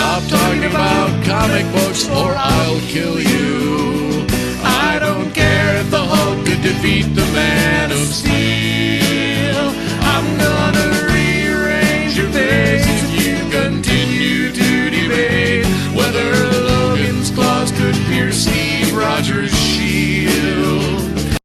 Stop talking about comic books or I'll kill you. I don't care if the Hulk could defeat the Man of Steel. I'm gonna rearrange your face if you continue to debate whether Logan's claws could pierce Steve Rogers' shield.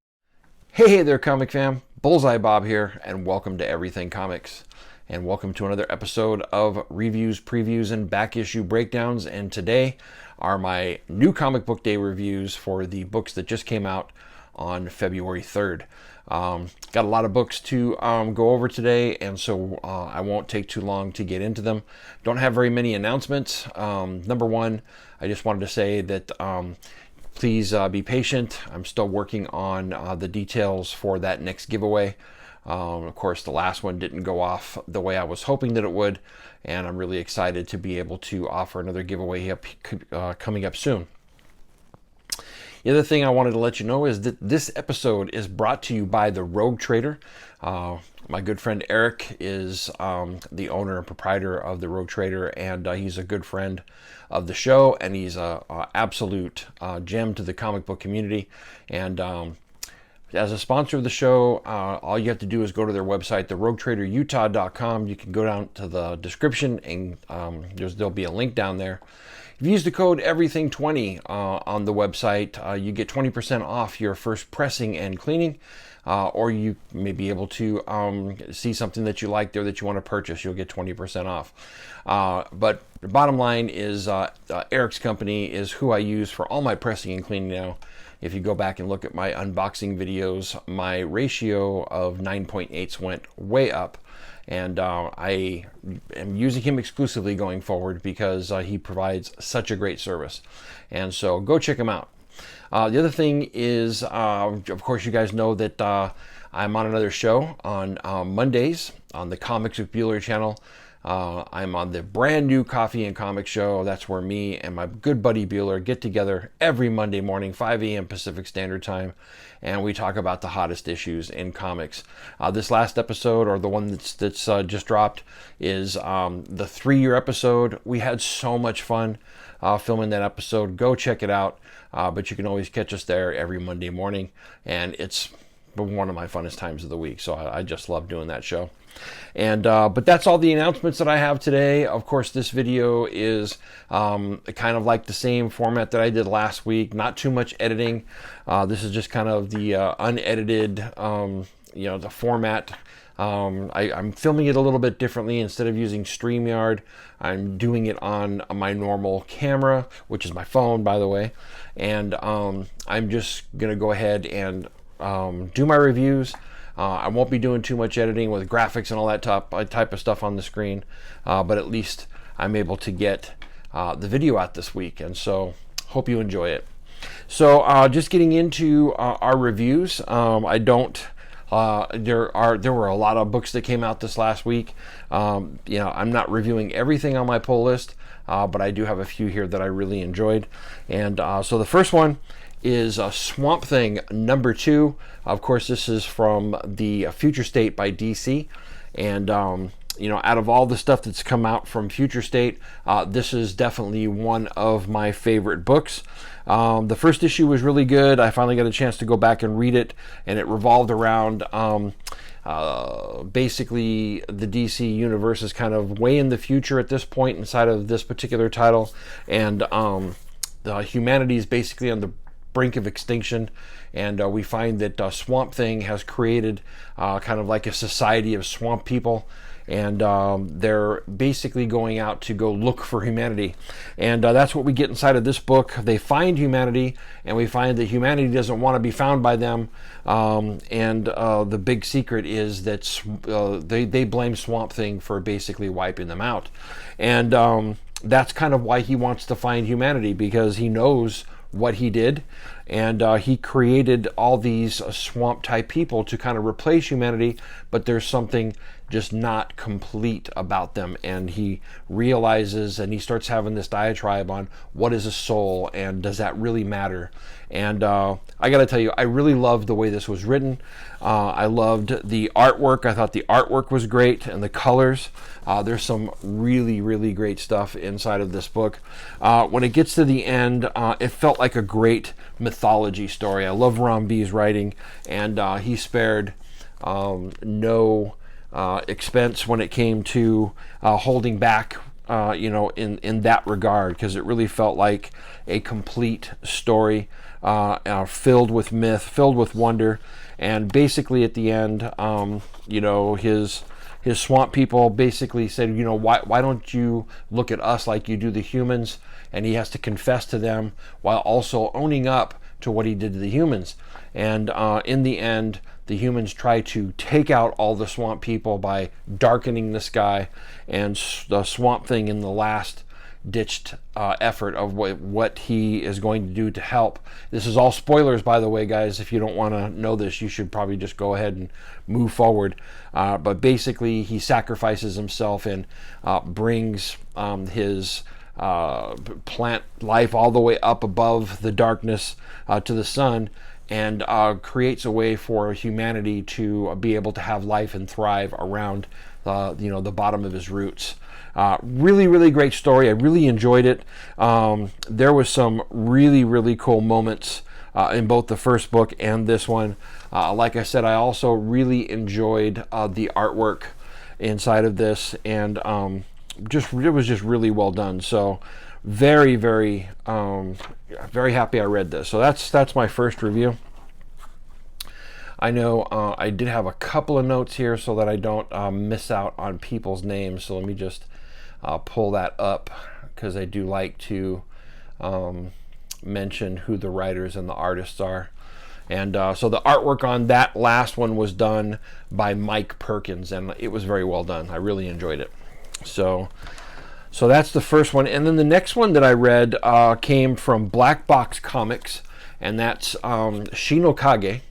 Hey there, comic fam. Bullseye Bob here, and welcome to Everything Comics. And welcome to another episode of reviews, previews, and back issue breakdowns. And today are my new comic book day reviews for the books that just came out on February 3rd. Got a lot of books to go over today, and so I won't take too long to get into them. Don't have very many announcements. Number one, I just wanted to say that please be patient. I'm still working on the details for that next giveaway. Of course, the last one didn't go off the way I was hoping that it would, and I'm really excited to be able to offer another giveaway coming up soon. The other thing I wanted to let you know is that this episode is brought to you by the Rogue Trader. My good friend Eric is the owner and proprietor of the Rogue Trader, and he's a good friend of the show, and he's an absolute gem to the comic book community. And as a sponsor of the show, all you have to do is go to their website, theroguetraderutah.com. You can go down to the description, and there'll be a link down there. If you use the code EVERYTHING20 on the website, you get 20% off your first pressing and cleaning, or you may be able to see something that you like there that you want to purchase. You'll get 20% off. But the bottom line is Eric's company is who I use for all my pressing and cleaning now. If you go back and look at my unboxing videos, my ratio of 9.8s went way up. And I am using him exclusively going forward because he provides such a great service. And so go check him out. The other thing is, of course, you guys know that I'm on another show on Mondays on the Comics with Bueller channel. I'm on the brand new Coffee and Comics show. That's where me and my good buddy Bueller get together every Monday morning, 5 a.m. Pacific Standard Time, and we talk about the hottest issues in comics. This last episode, or the one that's just dropped, is the 3-year episode. We had so much fun filming that episode. Go check it out, but you can always catch us there every Monday morning, and it's one of my funnest times of the week, so I just love doing that show. And but that's all the announcements that I have today. Of course, this video is kind of like the same format that I did last week. Not too much editing. This is just kind of the unedited, the format. I'm filming it a little bit differently. Instead of using StreamYard, I'm doing it on my normal camera, which is my phone, by the way. And I'm just gonna go ahead and do my reviews. I won't be doing too much editing with graphics and all that type of stuff on the screen, but at least I'm able to get the video out this week, and so hope you enjoy it. So just getting into our reviews, there were a lot of books that came out this last week. I'm not reviewing everything on my pull list, but I do have a few here that I really enjoyed. And so the first one is Swamp Thing number 2. Of course, this is from the Future State by DC, and out of all the stuff that's come out from Future State, this is definitely one of my favorite books. The first issue was really good. I finally got a chance to go back and read it, and it revolved around basically the DC universe is kind of way in the future at this point inside of this particular title, and the humanity is basically on the brink of extinction, and we find that Swamp Thing has created kind of like a society of swamp people, and they're basically going out to go look for humanity, and that's what we get inside of this book. They find humanity, and we find that humanity doesn't want to be found by them, and the big secret is that they blame Swamp Thing for basically wiping them out, and that's kind of why he wants to find humanity, because he knows what he did, and he created all these swamp type people to kind of replace humanity, but there's something just not complete about them, and he realizes, and he starts having this diatribe on what is a soul and does that really matter. And I gotta tell you, I really loved the way this was written. I loved the artwork. I thought the artwork was great, and the colors. There's some really, really great stuff inside of this book. When it gets to the end, it felt like a great mythology story. I love Ron B's writing, and he spared no expense when it came to holding back, in that regard, because it really felt like a complete story, filled with myth, filled with wonder. And basically at the end, his swamp people basically said, why don't you look at us like you do the humans? And he has to confess to them while also owning up to what he did to the humans. And in the end, the humans try to take out all the swamp people by darkening the sky, and the Swamp Thing, in the last ditched effort of what he is going to do to help. This is all spoilers, by the way, guys. If you don't want to know this, you should probably just go ahead and move forward. But basically, he sacrifices himself and brings his plant life all the way up above the darkness to the sun, and creates a way for humanity to be able to have life and thrive around the bottom of his roots. Really, really great story. I really enjoyed it. There was some really, really cool moments in both the first book and this one. Like I said, I also really enjoyed the artwork inside of this, and it was just really well done. So very, very, very happy I read this. So that's my first review. I know I did have a couple of notes here so that I don't miss out on people's names. So let me just pull that up, because I do like to mention who the writers and the artists are. And so the artwork on that last one was done by Mike Perkins, and it was very well done. I really enjoyed it. So that's the first one. And then the next one that I read came from Black Box Comics, and that's Shinokage,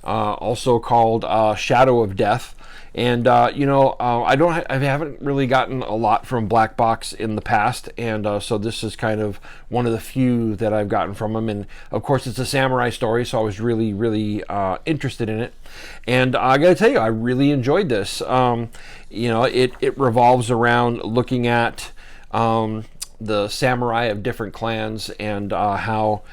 also called Shadow of Death. And I haven't really gotten a lot from Black Box in the past, and so this is kind of one of the few that I've gotten from them. And of course, it's a samurai story, so I was really, really interested in it. And I got to tell you, I really enjoyed this. It revolves around looking at the samurai of different clans, and how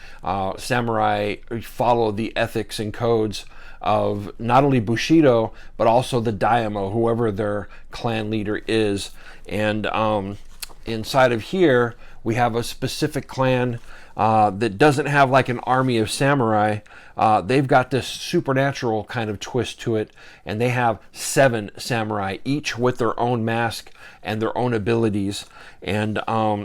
samurai follow the ethics and codes of not only Bushido, but also the Daimyo, whoever their clan leader is. And inside of here, we have a specific clan that doesn't have like an army of samurai. They've got this supernatural kind of twist to it, and they have 7 samurai, each with their own mask and their own abilities. And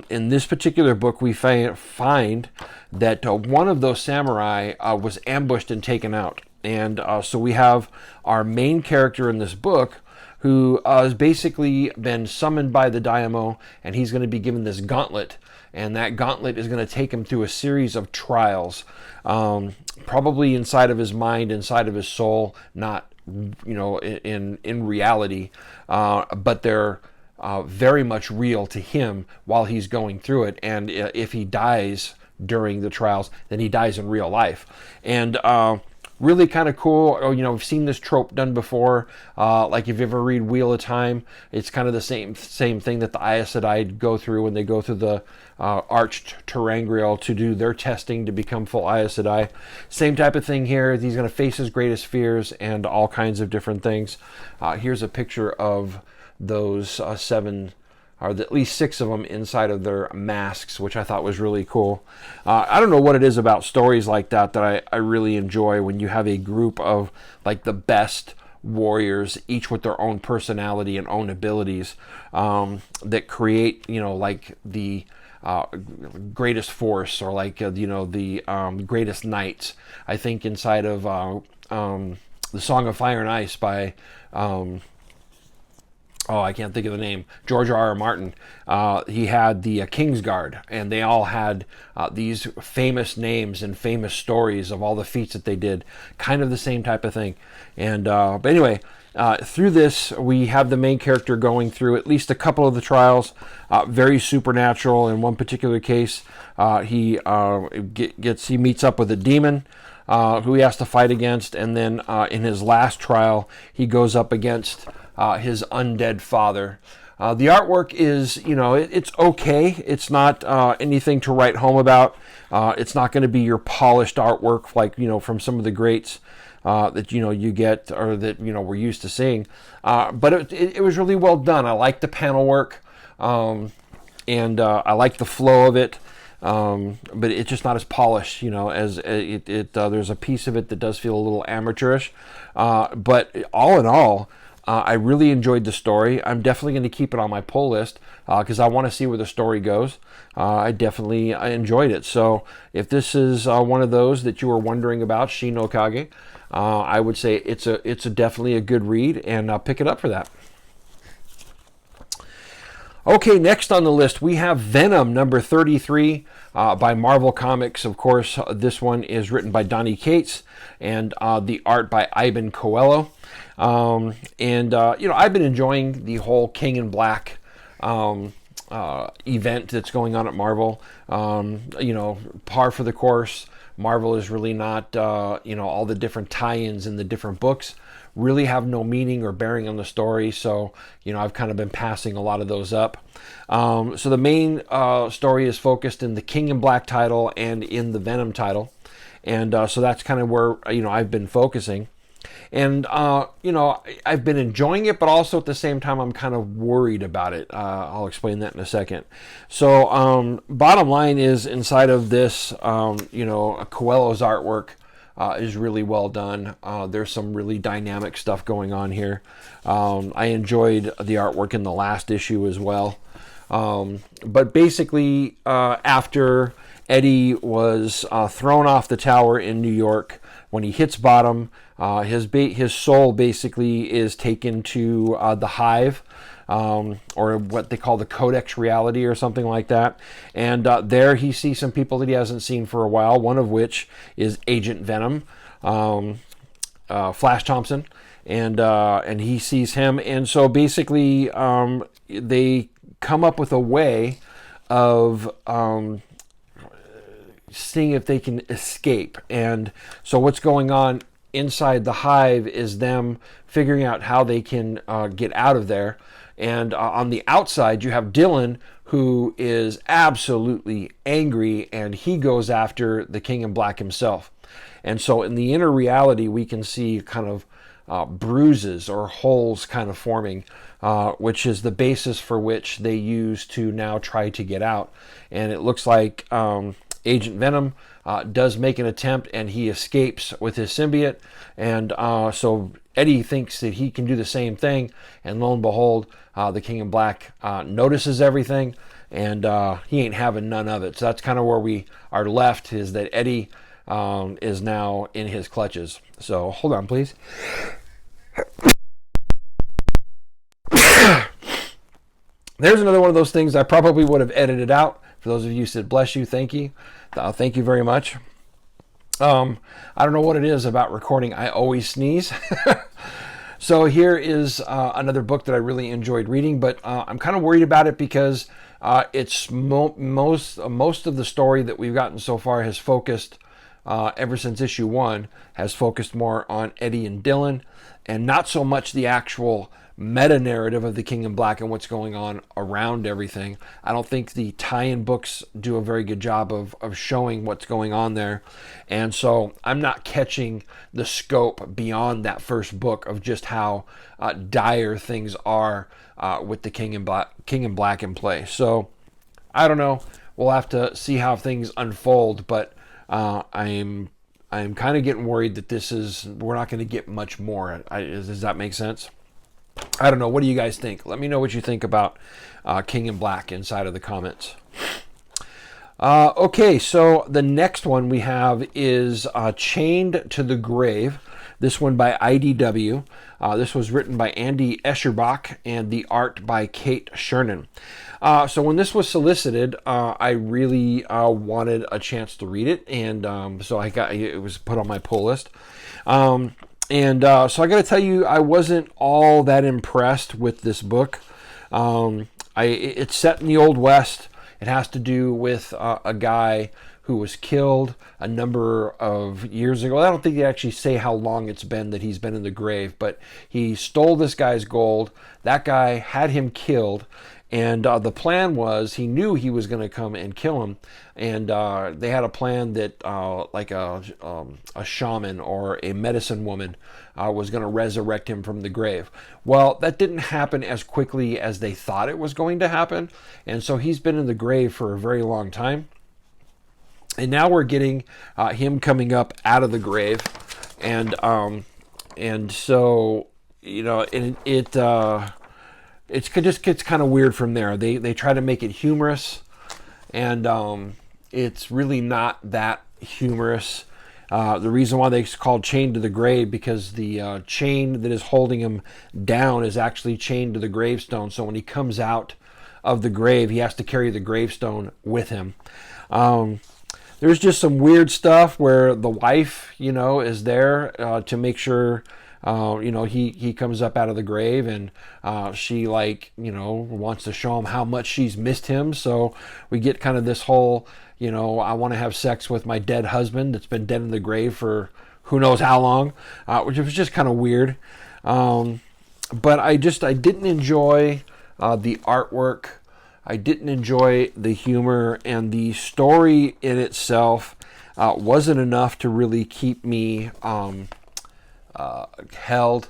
in this particular book, we find that one of those samurai was ambushed and taken out. And so we have our main character in this book, who has basically been summoned by the Daimyo, and he's going to be given this gauntlet, and that gauntlet is going to take him through a series of trials, probably inside of his mind, inside of his soul, not in reality, but they're very much real to him while he's going through it. And if he dies during the trials, then he dies in real life. And really kind of cool. We've seen this trope done before. Like if you ever read Wheel of Time, it's kind of the same thing that the Aes Sedai go through when they go through the Arched Terangrial to do their testing to become full Aes Sedai. Same type of thing here. He's going to face his greatest fears and all kinds of different things. Here's a picture of those 7, or at least 6 of them inside of their masks, which I thought was really cool. I don't know what it is about stories like that I really enjoy, when you have a group of like the best warriors, each with their own personality and own abilities, that create, like the greatest force, or like, the greatest knights. I think inside of the Song of Fire and Ice by oh, I can't think of the name, George R. R. Martin. He had the Kingsguard, and they all had these famous names and famous stories of all the feats that they did, kind of the same type of thing. And but anyway, through this, we have the main character going through at least a couple of the trials, very supernatural. In one particular case, he meets up with a demon who he has to fight against, and then in his last trial, he goes up against his undead father. The artwork is, it's okay. It's not anything to write home about. It's not going to be your polished artwork like, from some of the greats that, you get, or that, we're used to seeing. But it was really well done. I like the panel work, and I like the flow of it. But it's just not as polished, as there's a piece of it that does feel a little amateurish. But all in all, I really enjoyed the story. I'm definitely going to keep it on my pull list because I want to see where the story goes. I enjoyed it. So if this is one of those that you were wondering about, Shin no Kage, I would say it's definitely a good read, and pick it up for that. Okay, next on the list we have Venom number 33 by Marvel Comics. Of course, this one is written by Donny Cates and the art by Ivan Coelho. I've been enjoying the whole King in Black event that's going on at Marvel. Par for the course. Marvel is really not, all the different tie-ins in the different books really have no meaning or bearing on the story. So, I've kind of been passing a lot of those up. So the main story is focused in the King in Black title and in the Venom title. And so that's kind of where, I've been focusing. And, I've been enjoying it, but also at the same time, I'm kind of worried about it. I'll explain that in a second. So, bottom line is inside of this, Coelho's artwork is really well done. There's some really dynamic stuff going on here. I enjoyed the artwork in the last issue as well. But basically, after Eddie was thrown off the tower in New York, when he hits bottom, his soul basically is taken to the Hive, or what they call the Codex Reality or something like that. And there he sees some people that he hasn't seen for a while, one of which is Agent Venom, Flash Thompson. And he sees him. And so basically they come up with a way of seeing if they can escape. And so what's going on inside the Hive is them figuring out how they can get out of there. And on the outside, you have Dylan, who is absolutely angry, and he goes after the King in Black himself. And so in the inner reality, we can see kind of bruises or holes kind of forming, which is the basis for which they use to now try to get out. And it looks like Agent Venom does make an attempt, and he escapes with his symbiote. And so Eddie thinks that he can do the same thing, and lo and behold, the King in Black notices everything, and he ain't having none of it. So that's kind of where we are left, is that Eddie is now in his clutches. So hold on, please. There's another one of those things I probably would have edited out. For those of you who said bless you, thank you. Thank you very much. I don't know what it is about recording. I always sneeze. So here is another book that I really enjoyed reading, but I'm kind of worried about it because it's most of the story that we've gotten so far has focused, ever since issue 1, has focused more on Eddie and Dylan, and not so much the actual meta-narrative of the King in Black and what's going on around everything. I don't think the tie-in books do a very good job of showing what's going on there. And so I'm not catching the scope beyond that first book of just how dire things are with the King in Black in play. So I don't know. We'll have to see how things unfold, but I'm kind of getting worried that we're not going to get much more. Does that make sense? I don't know. What do you guys think? Let me know what you think about King in Black inside of the comments. Okay, so the next one we have is Chained to the Grave This one by IDW. This was written by Andy Escherbach and the art by Kate Shernan. So when this was solicited, I really wanted a chance to read it, and so it was put on my pull list. So I got to tell you, I wasn't all that impressed with this book. It's set in the Old West. It has to do with a guy who was killed a number of years ago. I don't think they actually say how long it's been that he's been in the grave, but he stole this guy's gold. That guy had him killed, and the plan was, he knew he was going to come and kill him, and they had a plan that like a shaman or a medicine woman was going to resurrect him from the grave. Well, that didn't happen as quickly as they thought it was going to happen, and so he's been in the grave for a very long time. And now we're getting him coming up out of the grave, and so it just gets kind of weird from there. They try to make it humorous, and it's really not that humorous. The reason why they called chained to the grave, because the chain that is holding him down is actually chained to the gravestone. So when he comes out of the grave, he has to carry the gravestone with him. There's just some weird stuff where the wife, is there to make sure, he comes up out of the grave, and she wants to show him how much she's missed him. So we get kind of this whole, I want to have sex with my dead husband that's been dead in the grave for who knows how long, which was just kind of weird. But I didn't enjoy the artwork. I didn't enjoy the humor, and the story in itself wasn't enough to really keep me held.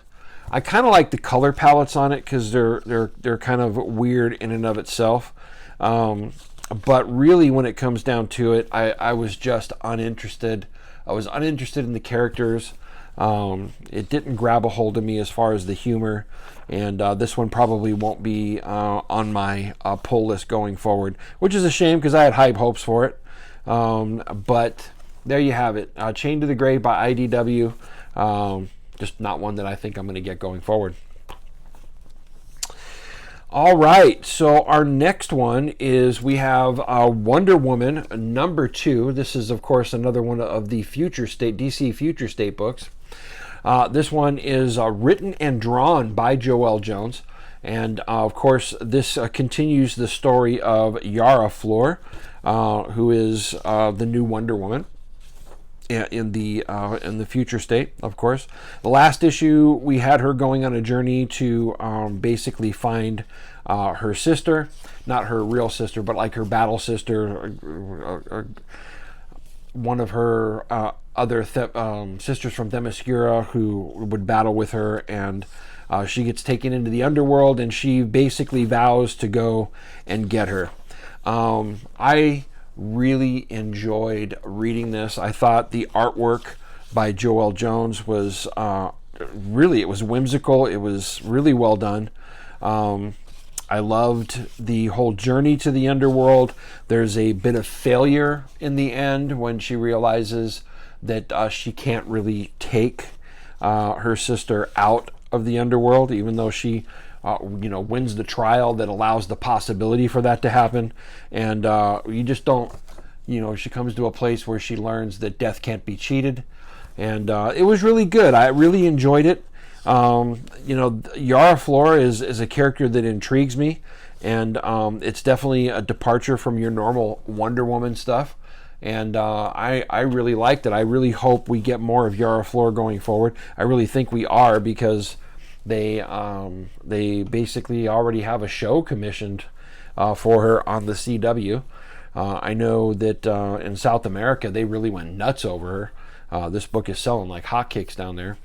I kind of like the color palettes on it because they're kind of weird in and of itself. But really, when it comes down to it, I was just uninterested. I was uninterested in the characters. It didn't grab a hold of me as far as the humor, and this one probably won't be on my pull list going forward, which is a shame because I had high hopes for it. But there you have it. Chained to the Grave by IDW. Just not one that I think I'm going to get going forward. All right, so our next one is we have Wonder Woman #2. This is, of course, another one of the DC Future State books. This one is written and drawn by Joelle Jones. And, of course, this continues the story of Yara Flor, who is the new Wonder Woman in the future state, of course. The last issue, we had her going on a journey to basically find her sister, not her real sister, but like her battle sister, or one of her other sisters from Themyscira who would battle with her, and she gets taken into the underworld, and she basically vows to go and get her. I really enjoyed reading this. I thought the artwork by Joelle Jones was it was whimsical. It was really well done. I loved the whole journey to the underworld. There's a bit of failure in the end when she realizes that she can't really take her sister out of the underworld, even though she wins the trial that allows the possibility for that to happen. And you just don't, she comes to a place where she learns that death can't be cheated. And it was really good. I really enjoyed it. Yara Flor is a character that intrigues me, and it's definitely a departure from your normal Wonder Woman stuff. And I really liked it. I really hope we get more of Yara Flor going forward. I really think we are, because they basically already have a show commissioned for her on the CW. I know that in South America they really went nuts over her. This book is selling like hotcakes down there.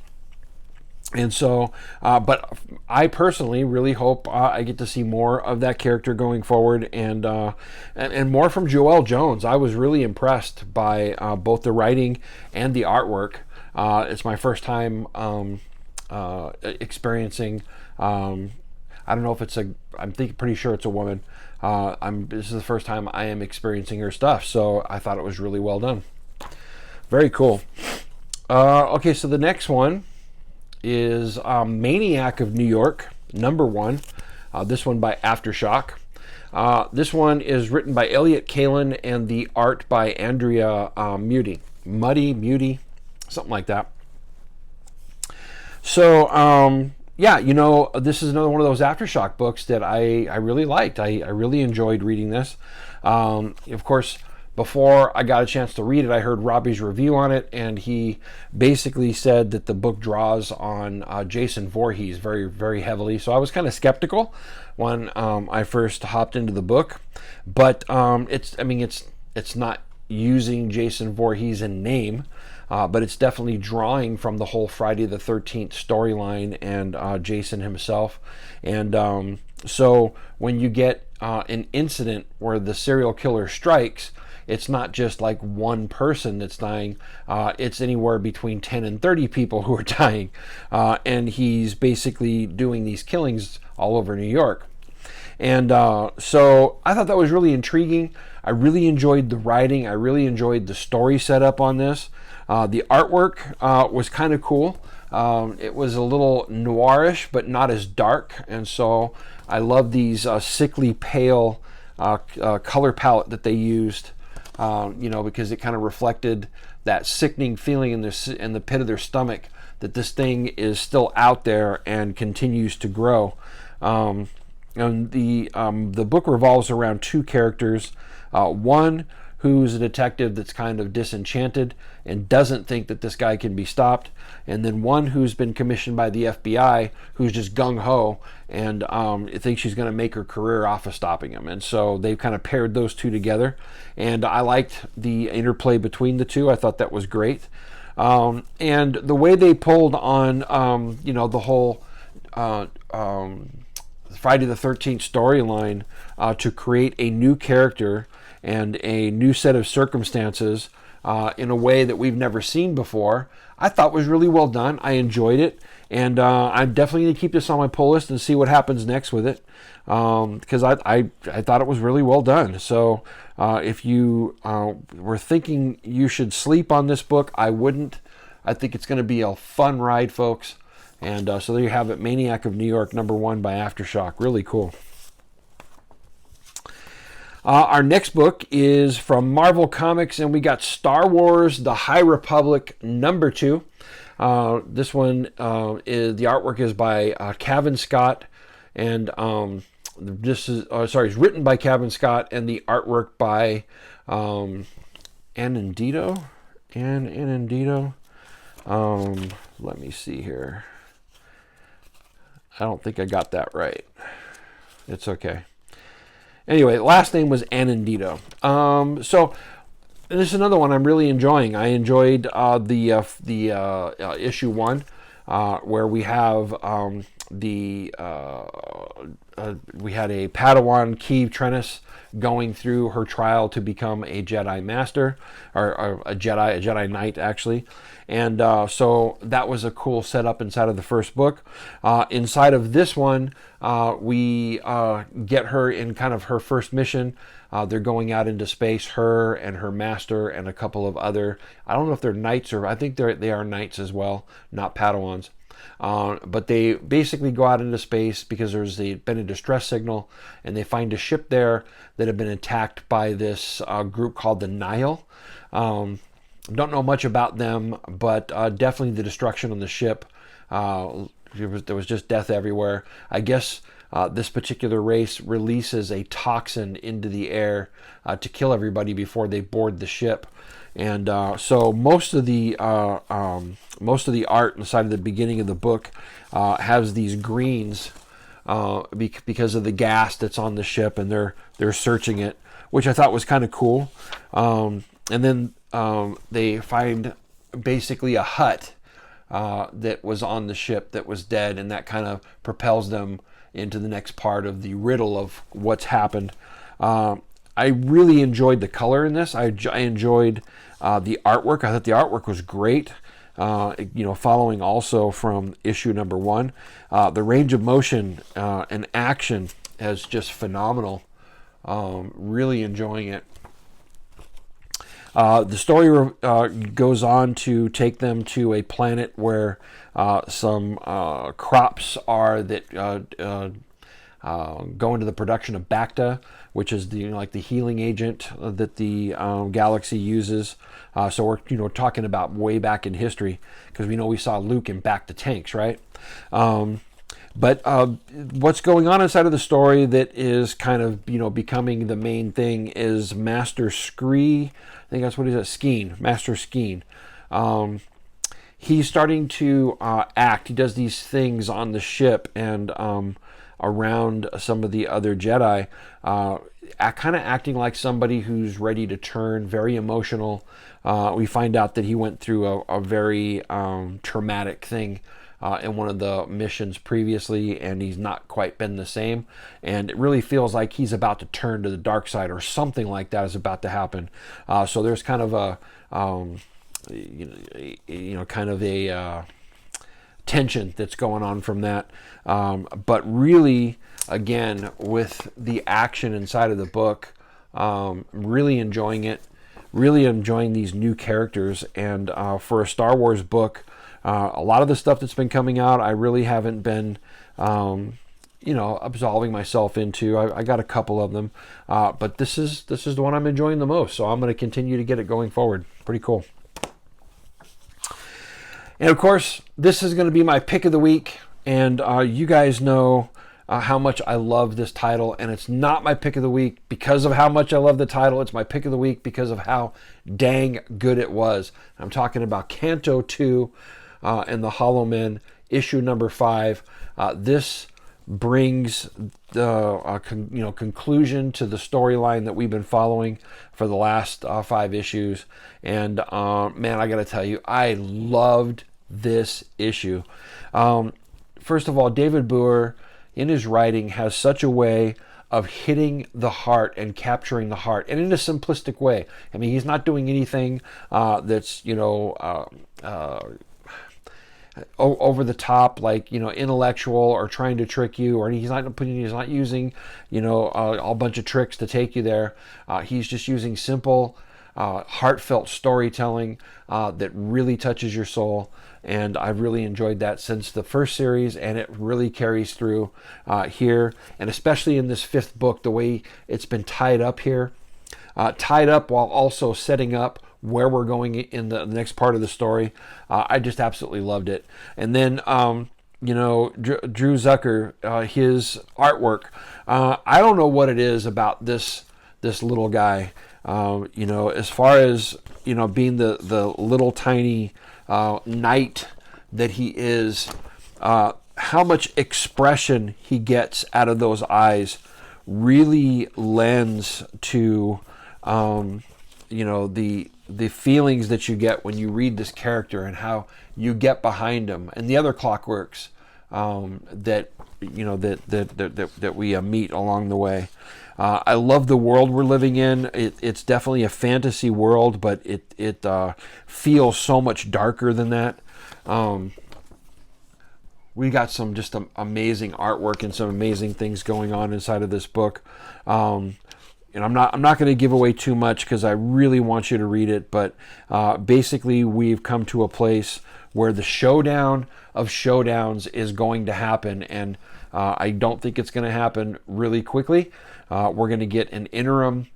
And so, but I personally really hope I get to see more of that character going forward, and more from Joelle Jones. I was really impressed by both the writing and the artwork. It's my first time experiencing. I don't know if it's pretty sure it's a woman. This is the first time I am experiencing her stuff, so I thought it was really well done. Very cool. Okay, so the next one is Maniac of New York, #1. This one by Aftershock. This one is written by Elliot Kalin and the art by Andrea Muti, something like that. So, yeah, this is another one of those Aftershock books that I really liked. I really enjoyed reading this. Of course, before I got a chance to read it, I heard Robbie's review on it, and he basically said that the book draws on Jason Voorhees very, very heavily. So I was kind of skeptical when I first hopped into the book, but it's not using Jason Voorhees in name, but it's definitely drawing from the whole Friday the 13th storyline and Jason himself. And so when you get an incident where the serial killer strikes, it's not just like one person that's dying. It's anywhere between 10 and 30 people who are dying. And he's basically doing these killings all over New York. And so I thought that was really intriguing. I really enjoyed the writing. I really enjoyed the story setup on this. The artwork was kind of cool. It was a little noirish, but not as dark. And so I love these sickly pale color palette that they used. Because it kind of reflected that sickening feeling in the pit of their stomach that this thing is still out there and continues to grow. And the book revolves around two characters. One who's a detective that's kind of disenchanted and doesn't think that this guy can be stopped, and then one who's been commissioned by the FBI who's just gung-ho and thinks she's going to make her career off of stopping him. And so they've kind of paired those two together, and I liked the interplay between the two. I thought that was great. And the way they pulled on the whole Friday the 13th storyline to create a new character and a new set of circumstances in a way that we've never seen before, I thought was really well done. I enjoyed it, and I'm definitely going to keep this on my pull list and see what happens next with it, because I thought it was really well done. So if you were thinking you should sleep on this book, I wouldn't. I think it's going to be a fun ride, folks. And so there you have it, Maniac of New York, #1 by Aftershock. Really cool. Our next book is from Marvel Comics, and we got Star Wars: The High Republic #2. This one is the artwork is by Kevin Scott, and it's written by Kevin Scott, and the artwork by Anindito. Let me see here. I don't think I got that right. It's okay. Anyway, last name was Anindito. So this is another one I'm really enjoying. I enjoyed the issue 1 where we have we had a Padawan, Keve Trennis, going through her trial to become a Jedi Master, or a Jedi Knight actually. And so that was a cool setup inside of the first book. Inside of this one, we get her in kind of her first mission. They're going out into space, her and her master and a couple of other, I don't know if they're knights, or I think they are knights as well, not Padawans. But they basically go out into space because there's been a distress signal, and they find a ship there that had been attacked by this group called the Nile. Don't know much about them, but definitely the destruction on the ship. There was just death everywhere. I guess this particular race releases a toxin into the air to kill everybody before they board the ship. And so most of the art inside of the beginning of the book has these greens because of the gas that's on the ship, and they're searching it, which I thought was kind of cool. And then they find basically a hut that was on the ship that was dead, and that kind of propels them into the next part of the riddle of what's happened. I really enjoyed the color in this. I enjoyed the artwork. I thought the artwork was great. Following also from issue #1, the range of motion and action is just phenomenal. Really enjoying it. The story goes on to take them to a planet where some crops are that go into the production of Bacta, which is the like the healing agent that the galaxy uses. So we're talking about way back in history, because we know we saw Luke in Bacta tanks, right? But what's going on inside of the story that is kind of becoming the main thing is Master Scree. I think that's what he says. Skeen, Master Skeen. He's starting to act. He does these things on the ship and around some of the other Jedi, kind of acting like somebody who's ready to turn, very emotional. We find out that he went through a very traumatic thing in one of the missions previously, and he's not quite been the same. And it really feels like he's about to turn to the dark side, or something like that is about to happen. So there's kind of a, kind of a tension that's going on from that. But really, again, with the action inside of the book, really enjoying it, really enjoying these new characters. And for a Star Wars book, a lot of the stuff that's been coming out, I really haven't been, absolving myself into. I got a couple of them, but this is the one I'm enjoying the most. So I'm going to continue to get it going forward. Pretty cool. And of course, this is going to be my pick of the week. And you guys know how much I love this title. And it's not my pick of the week because of how much I love the title. It's my pick of the week because of how dang good it was. I'm talking about Canto 2 and the Hollow Men, issue number 5. This brings the conclusion to the storyline that we've been following for the last 5 issues. And man, I gotta tell you, I loved this issue. First of all, David Bueller in his writing has such a way of hitting the heart and capturing the heart, and in a simplistic way. I mean, he's not doing anything that's over the top, like intellectual, or trying to trick you, or he's not using a bunch of tricks to take you there. He's just using simple, heartfelt storytelling that really touches your soul, and I've really enjoyed that since the first series, and it really carries through here, and especially in this 5th book, the way it's been tied up here, tied up while also setting up where we're going in the next part of the story. I just absolutely loved it. And then Drew Zucker, his artwork, I don't know what it is about this little guy, as far as being the little tiny knight that he is, how much expression he gets out of those eyes really lends to the feelings that you get when you read this character, and how you get behind him, and the other clockworks that we meet along the way. I love the world we're living in. It's definitely a fantasy world, but it feels so much darker than that. We got some just amazing artwork and some amazing things going on inside of this book. And I'm not going to give away too much because I really want you to read it. But basically, we've come to a place where the showdown of showdowns is going to happen, and I don't think it's going to happen really quickly. We're going to get an interim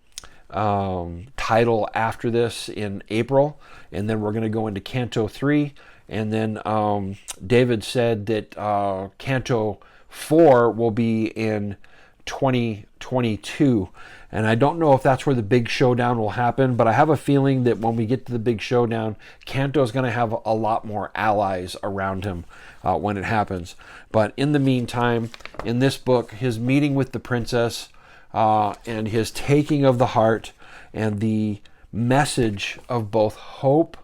title after this in April, and then we're going to go into Canto 3, and then David said that Canto 4 will be in 2022, and I don't know if that's where the big showdown will happen, but I have a feeling that when we get to the big showdown, Canto is going to have a lot more allies around him when it happens. But in the meantime, in this book, his meeting with the princess and his taking of the heart, and the message of both hope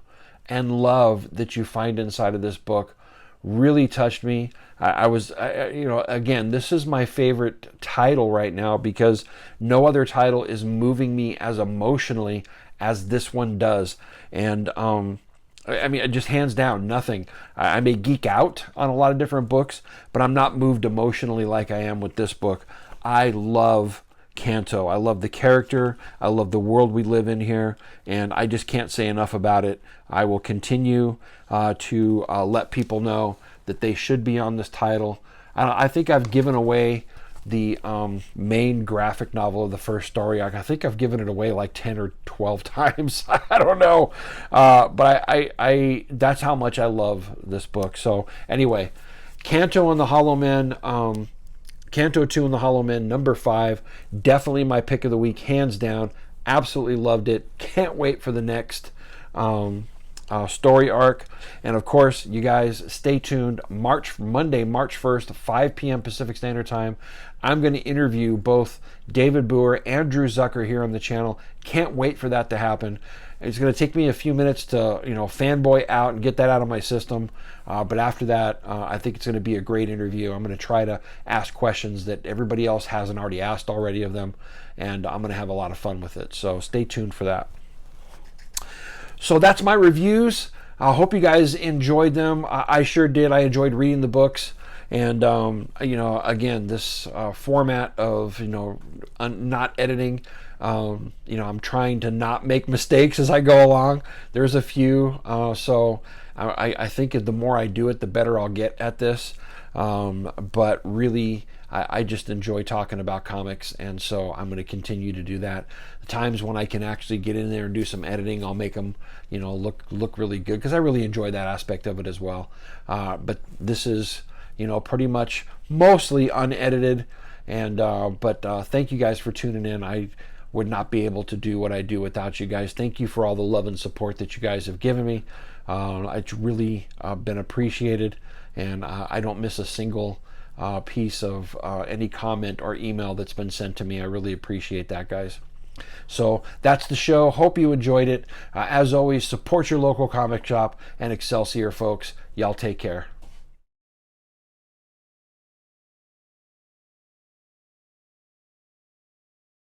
and love that you find inside of this book really touched me. Again, this is my favorite title right now because no other title is moving me as emotionally as this one does. And just hands down, nothing. I may geek out on a lot of different books, but I'm not moved emotionally like I am with this book. I love Kanto. I love the character. I love the world we live in here, and I just can't say enough about it. I will continue to let people know that they should be on this title. I think I've given away the main graphic novel of the first story arc. I think I've given it away like 10 or 12 times. I don't know. But I that's how much I love this book. So anyway, Kanto and the Hollow Men, Kanto 2 and the Hollow Men, number 5. Definitely my pick of the week, hands down. Absolutely loved it. Can't wait for the next story arc. And of course, you guys stay tuned. Monday, March 1st, 5 p.m. Pacific Standard Time. I'm going to interview both David Bueller and Drew Zucker here on the channel. Can't wait for that to happen. It's going to take me a few minutes to, fanboy out and get that out of my system. But after that, I think it's going to be a great interview. I'm going to try to ask questions that everybody else hasn't already asked already of them. And I'm going to have a lot of fun with it. So stay tuned for that. So that's my reviews. I hope you guys enjoyed them. I sure did. I enjoyed reading the books. And, again, this format of, not editing, I'm trying to not make mistakes as I go along. There's a few. So I think the more I do it, the better I'll get at this. But really, I just enjoy talking about comics, and so I'm going to continue to do that. The times when I can actually get in there and do some editing, I'll make them, look really good, because I really enjoy that aspect of it as well. But this is, pretty much mostly unedited, and but thank you guys for tuning in. I would not be able to do what I do without you guys. Thank you for all the love and support that you guys have given me. It's really been appreciated, and I don't miss a single piece of any comment or email that's been sent to me. I really appreciate that, guys. So that's the show. Hope you enjoyed it. As always, support your local comic shop, and Excelsior, folks. Y'all take care.